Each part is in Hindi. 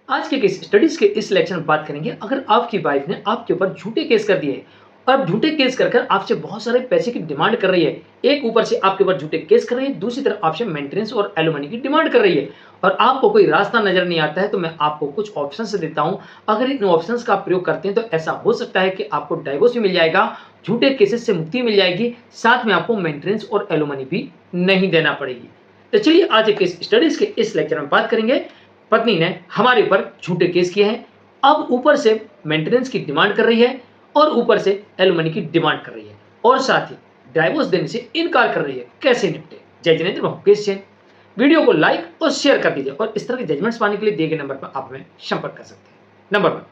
आज के केस स्टडीज के इस लेक्चर में बात करेंगे, अगर आपकी वाइफ ने आपके ऊपर झूठे केस कर दिए और अब झूठे केस कर कर आपसे बहुत सारे पैसे की डिमांड कर रही है। एक ऊपर से आपके ऊपर झूठे केस कर रही है, दूसरी तरफ आपसे मेंटेनेंस और एलिमनी की डिमांड कर रही है और आपको कोई रास्ता नजर नहीं आता है, तो मैं आपको कुछ ऑप्शंस देता हूं। अगर इन ऑप्शंस का प्रयोग करते हैं तो ऐसा हो सकता है कि आपको डाइवोर्स भी मिल जाएगा, झूठे केसेस से मुक्ति मिल जाएगी, साथ में आपको मेंटेनेंस और एलिमनी भी नहीं देना पड़ेगी। तो चलिए आज एक स्टडीज के इस लेक्चर में बात करेंगे। पत्नी ने हमारे ऊपर झूठे केस किए हैं, अब ऊपर से मेंटेनेंस की डिमांड कर रही है और ऊपर से एलिमनी की डिमांड कर रही है और साथ ही डाइवोर्स देने से इनकार कर रही है। कैसे निपटे? जय जिनेंद्र, मैं मुकेश जैन। वीडियो को लाइक और शेयर कर दीजिए और इस तरह के जजमेंट्स पाने के लिए दिए गए नंबर पर आप हमें संपर्क कर सकते हैं। नंबर 1,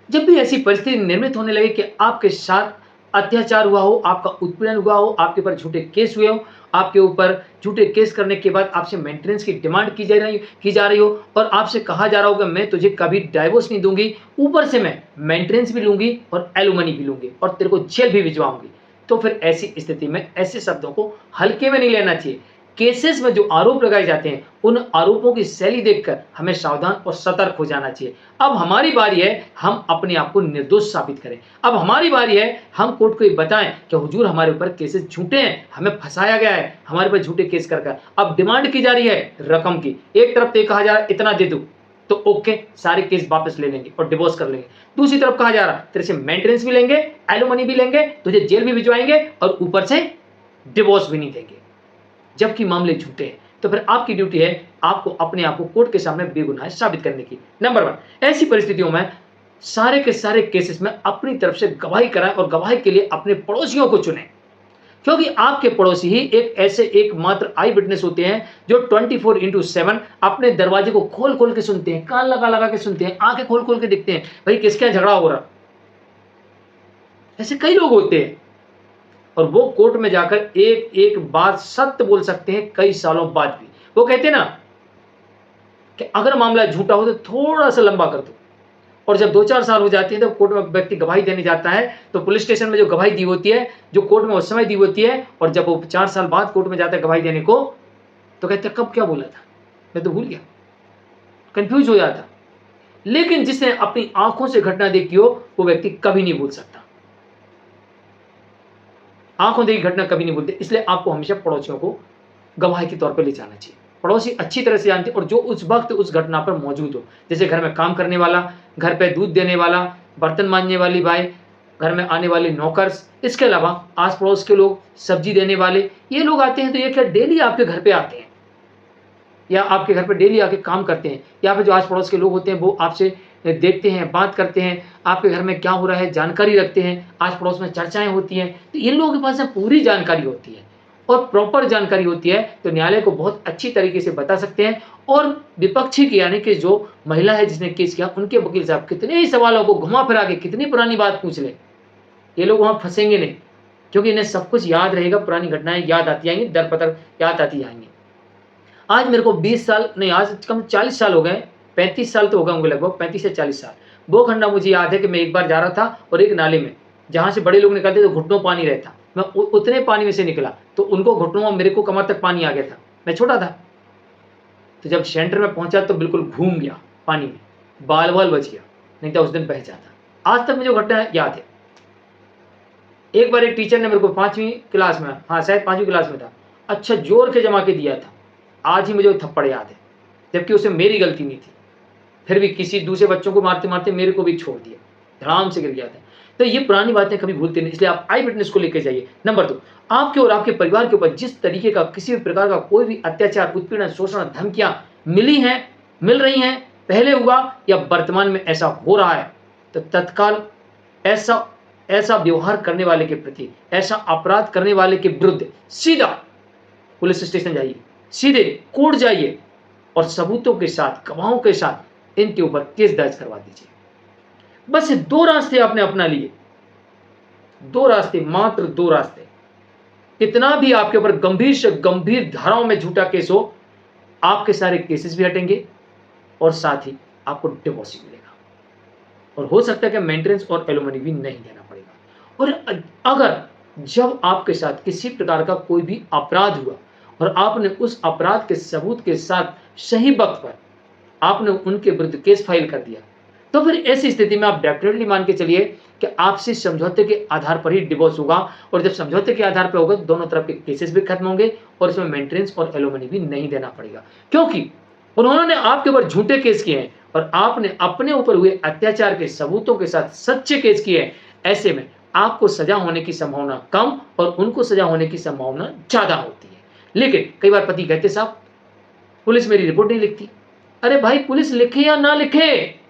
जब भी ऐसी परिस्थिति निर्मित होने लगे कि आपके साथ अत्याचार हुआ हो, आपका उत्पीड़न हुआ हो, आपके ऊपर झूठे केस हुए हो, आपके ऊपर झूठे केस करने के बाद आपसे मेंटेनेंस की डिमांड की जा रही हो और आपसे कहा जा रहा हो कि मैं तुझे कभी डाइवोर्स नहीं दूंगी, ऊपर से मैं मेंटेनेंस भी लूंगी और एलुमनी भी लूंगी और तेरे को जेल भी भिजवाऊंगी, तो फिर ऐसी स्थिति में ऐसे शब्दों को हल्के में नहीं लेना चाहिए। केसेस में जो आरोप लगाए जाते हैं, उन आरोपों की शैली देखकर हमें सावधान और सतर्क हो जाना चाहिए। अब हमारी बारी है हम अपने आप को निर्दोष साबित करें। अब हमारी बारी है हम कोर्ट को ये बताएं कि हुजूर हमारे ऊपर केसेस झूठे हैं, हमें फंसाया गया है, हमारे ऊपर झूठे केस कर। अब डिमांड की जा रही है रकम की, एक तरफ तो कहा जा रहा है इतना दे दो, तो ओके सारे केस वापस ले लेंगे और डिवोर्स कर लेंगे। दूसरी तरफ कहा जा रहा है तेरे से मेंटेनेंस भी लेंगे, एलुमनी भी लेंगे, तुझे जेल भी भिजवाएंगे और ऊपर से डिवोर्स भी नहीं देंगे, जबकि मामले झूठे हैं। तो फिर आपकी ड्यूटी है आपको अपने आप को कोर्ट के सामने बेगुनाह साबित करने की। नंबर 1, ऐसी परिस्थितियों में सारे के सारे केसेस में अपनी तरफ से गवाही कराएं और गवाही के लिए अपने पड़ोसियों को चुनें, क्योंकि आपके पड़ोसी ही एक ऐसे एकमात्र आई विटनेस होते हैं जो 24/7 अपने दरवाजे को खोल खोल के सुनते हैं, कान लगा लगा के सुनते हैं, आंखें खोल खोल के देखते हैं भाई किसका झगड़ा हो रहा। ऐसे कई लोग होते हैं और वो कोर्ट में जाकर एक एक बात सत्य बोल सकते हैं कई सालों बाद भी। वो कहते हैं ना कि अगर मामला झूठा हो तो थोड़ा सा लंबा कर दो, और जब 2-4 साल हो जाते हैं तो कोर्ट में व्यक्ति गवाही देने जाता है तो पुलिस स्टेशन में जो गवाही दी होती है, जो कोर्ट में उस समय दी होती है, और जब वो 4 साल बाद कोर्ट में जाता है गवाही देने को, तो कहते हैं कब क्या बोला था, मैं तो भूल गया, कंफ्यूज हो जाता। लेकिन जिसने अपनी आंखों से घटना देखी हो वो व्यक्ति कभी नहीं भूल सकता, आंखों देखी घटना कभी नहीं भूलते। इसलिए आपको हमेशा पड़ोसियों को गवाह के तौर पर ले जाना चाहिए। पड़ोसी अच्छी तरह से जानते और जो उस वक्त उस घटना पर मौजूद हो, जैसे घर में काम करने वाला, घर पे दूध देने वाला, बर्तन मांजने वाली बाई, घर में आने वाले नौकर्स, इसके अलावा आस पड़ोस के लोग, सब्जी देने वाले, ये लोग आते हैं तो ये क्या डेली आपके घर पे आते हैं या आपके घर पे डेली आके काम करते हैं, या फिर जो आस पड़ोस के लोग होते हैं वो आपसे देखते हैं, बात करते हैं, आपके घर में क्या हो रहा है जानकारी रखते हैं, आस पड़ोस में चर्चाएं होती हैं, तो इन लोगों के पास में पूरी जानकारी होती है और प्रॉपर जानकारी होती है, तो न्यायालय को बहुत अच्छी तरीके से बता सकते हैं। और विपक्षी की यानी कि जो महिला है जिसने केस किया, उनके वकील साहब कितने ही सवालों को घुमा फिरा के कितनी पुरानी बात पूछ ले, ये लोग वहां फंसेंगे नहीं, क्योंकि इन्हें सब कुछ याद रहेगा, पुरानी घटनाएं याद आती आएंगी, दर पतर याद आती जाएंगी। आज मेरे को 20 साल नहीं, आज कम 40 साल हो गए, 35 साल तो हो गए होंगे, लगभग 35 से 40 साल। वो घटना मुझे याद है कि मैं एक बार जा रहा था और एक नाले में जहां से बड़े लोग निकलते तो घुटनों पानी रहता, मैं उतने पानी में से निकला तो उनको घुटनों में, मेरे को कमर तक पानी आ गया था, मैं छोटा था। तो जब सेंटर में पहुंचा तो बिल्कुल घूम गया पानी में, बाल बाल बच गया, नहीं तो उस दिन बह जाता। आज तक मुझे घटना याद है। एक बार एक टीचर ने मेरे को 5वीं क्लास में, हाँ शायद 5वीं क्लास में था, अच्छा जोर के जमा के दिया था, आज ही मुझे वो थप्पड़ याद है, जबकि उसे मेरी गलती नहीं थी, फिर भी किसी दूसरे बच्चों को मारते मारते मेरे को भी छोड़ दिया, धड़ाम से गिर गया था। तो ये पुरानी बातें कभी भूलते नहीं, इसलिए आप आई विटनेस को लेकर जाइए। नंबर 2, आपके और आपके परिवार के ऊपर जिस तरीके का किसी भी प्रकार का कोई भी अत्याचार, उत्पीड़न, शोषण, धमकियां मिली हैं, मिल रही हैं, पहले हुआ या वर्तमान में ऐसा हो रहा है, तो तत्काल ऐसा व्यवहार करने वाले के प्रति, ऐसा अपराध करने वाले के विरुद्ध सीधा पुलिस स्टेशन जाइए, सीधे कोर्ट जाइए और सबूतों के साथ, गवाहों के साथ इनके ऊपर केस दर्ज करवा दीजिए। बस 2 रास्ते आपने अपना लिए, 2 रास्ते, मात्र 2 रास्ते। कितना भी आपके ऊपर गंभीर से गंभीर धाराओं में झूठा केस हो, आपके सारे केसेस भी हटेंगे और साथ ही आपको डिवोर्स भी मिलेगा, और हो सकता है कि मेंटेनेंस और एलुमनी भी नहीं देना पड़ेगा। और अगर जब आपके साथ किसी प्रकार का कोई भी अपराध हुआ और आपने उस अपराध के सबूत के साथ सही वक्त पर आपने उनके विरुद्ध केस फाइल कर दिया, तो फिर ऐसी स्थिति में आप डेफिनेटली मान के चलिए कि आपसे समझौते के आधार पर ही डिवोर्स होगा, और जब समझौते के आधार पर होगा तो दोनों तरफ के केसेस भी खत्म होंगे और इसमें मेंटेनेंस और एलिमनी भी नहीं देना पड़ेगा, क्योंकि उन्होंने आपके ऊपर झूठे केस किए हैं और आपने अपने ऊपर हुए अत्याचार के सबूतों के साथ सच्चे केस किए हैं। ऐसे में आपको सजा होने की संभावना कम और उनको सजा होने की संभावना ज्यादा होती है। लेकिन कई बार पति कहते, साहब पुलिस मेरी रिपोर्ट नहीं लिखती। अरे भाई, पुलिस लिखे या ना लिखे,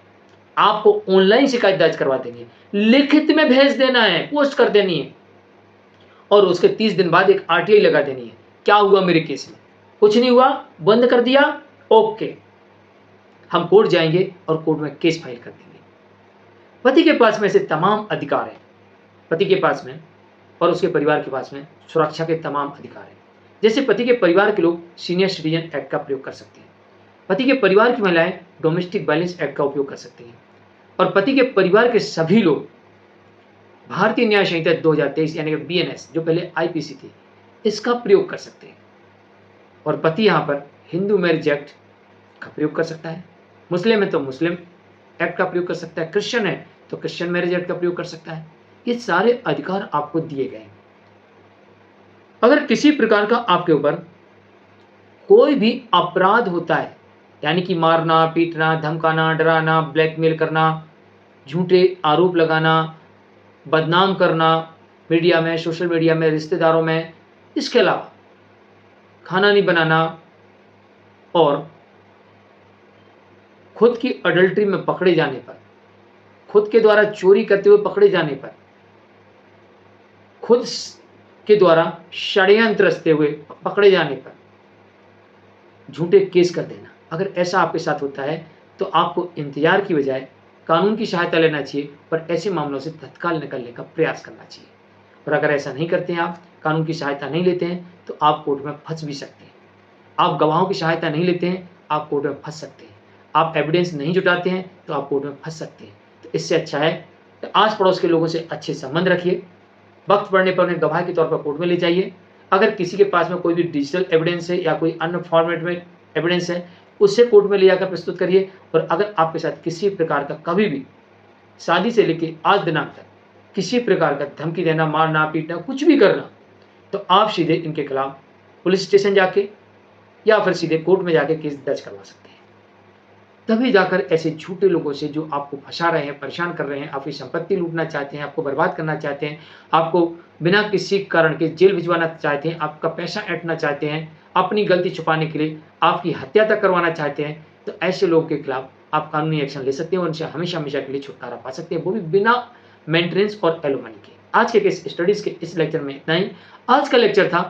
आपको ऑनलाइन शिकायत दर्ज करवा देंगे, लिखित में भेज देना है, पोस्ट कर देनी है और उसके 30 दिन बाद एक आरटीआई लगा देनी है। क्या हुआ मेरे केस में? कुछ नहीं हुआ, बंद कर दिया, ओके, हम कोर्ट जाएंगे और कोर्ट में केस फाइल कर देंगे। पति के पास में ऐसे तमाम अधिकार हैं, पति के पास में और उसके परिवार के पास में सुरक्षा के तमाम अधिकार हैं। जैसे पति के परिवार के लोग सीनियर सिटीजन एक्ट का प्रयोग कर सकते हैं, पति के परिवार की महिलाएं डोमेस्टिक वायलेंस एक्ट का उपयोग कर सकती हैं, और पति के परिवार के सभी लोग भारतीय न्याय संहिता 2023 यानी कि बीएनएस, जो पहले आईपीसी थी, इसका प्रयोग कर सकते हैं। और पति यहाँ पर हिंदू मैरिज एक्ट का प्रयोग कर सकता है, मुस्लिम है तो मुस्लिम एक्ट का प्रयोग कर सकता है, क्रिश्चियन है तो क्रिश्चियन मैरिज एक्ट का प्रयोग कर सकता है। ये सारे अधिकार आपको दिए गए हैं। अगर किसी प्रकार का आपके ऊपर कोई भी अपराध होता है, यानी कि मारना, पीटना, धमकाना, डराना, ब्लैकमेल करना, झूठे आरोप लगाना, बदनाम करना मीडिया में, सोशल मीडिया में, रिश्तेदारों में, इसके अलावा खाना नहीं बनाना और खुद की अडल्ट्री में पकड़े जाने पर, खुद के द्वारा चोरी करते हुए पकड़े जाने पर, खुद के द्वारा षड्यंत्र रचते हुए पकड़े जाने पर झूठे केस कर देना, अगर ऐसा आपके साथ होता है तो आपको इंतजार की बजाय कानून की सहायता लेना चाहिए और ऐसे मामलों से तत्काल निकलने का प्रयास करना चाहिए। और अगर ऐसा नहीं करते हैं, आप कानून की सहायता नहीं लेते हैं, तो आप कोर्ट में फंस भी सकते हैं। आप गवाहों की सहायता नहीं लेते हैं, आप कोर्ट में फंस सकते हैं। आप एविडेंस नहीं जुटाते हैं तो आप कोर्ट में फंस सकते हैं। तो इससे अच्छा है कि आस पड़ोस के लोगों से अच्छे संबंध रखिए, वक्त पड़ने पर उन्हें गवाह के तौर पर कोर्ट में ले जाइए। अगर किसी के पास में कोई भी डिजिटल एविडेंस है या कोई अन्य फॉर्मेट में एविडेंस है, उससे कोर्ट में ले जाकर प्रस्तुत करिए। और अगर आपके साथ किसी प्रकार का कभी भी शादी से लेकर आज दिनांक तक किसी प्रकार का धमकी देना, मारना, पीटना, कुछ भी करना, तो आप सीधे इनके खिलाफ पुलिस स्टेशन जाके या फिर सीधे कोर्ट में जाके केस दर्ज करवा सकते हैं। तभी जाकर ऐसे झूठे लोगों से जो आपको फंसा रहे हैं, परेशान कर रहे हैं, आपकी संपत्ति लूटना चाहते हैं, आपको बर्बाद करना चाहते हैं, आपको बिना किसी कारण के जेल भिजवाना चाहते हैं, आपका पैसा ऐंठना चाहते हैं, अपनी गलती छुपाने के लिए आपकी हत्या तक करवाना चाहते हैं, तो ऐसे लोगों के खिलाफ आप कानूनी एक्शन ले सकते हैं और उनसे हमेशा हमेशा के लिए छुटकारा पा सकते हैं, वो भी बिना मेंटेनेंस और एलिमनी के। आज के केस स्टडीज के इस लेक्चर में इतना ही। आज का लेक्चर था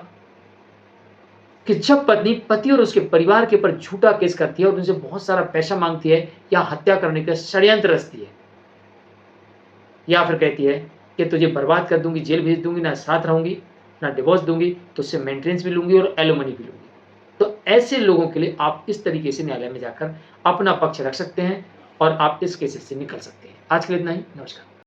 कि जब पत्नी पति और उसके परिवार के ऊपर झूठा केस करती है और उनसे बहुत सारा पैसा मांगती है या हत्या करने का षड्यंत्र रचती है, या फिर कहती है कि तुझे बर्बाद कर दूंगी, जेल भेज दूंगी, ना साथ रहूंगी, ना डिवोर्स दूंगी, तो उससे मेंटेनेंस भी लूंगी और एलिमनी भी लूंगी, तो ऐसे लोगों के लिए आप इस तरीके से न्यायालय में जाकर अपना पक्ष रख सकते हैं और आप इस केसेस से निकल सकते हैं। आज के लिए इतना ही। नमस्कार।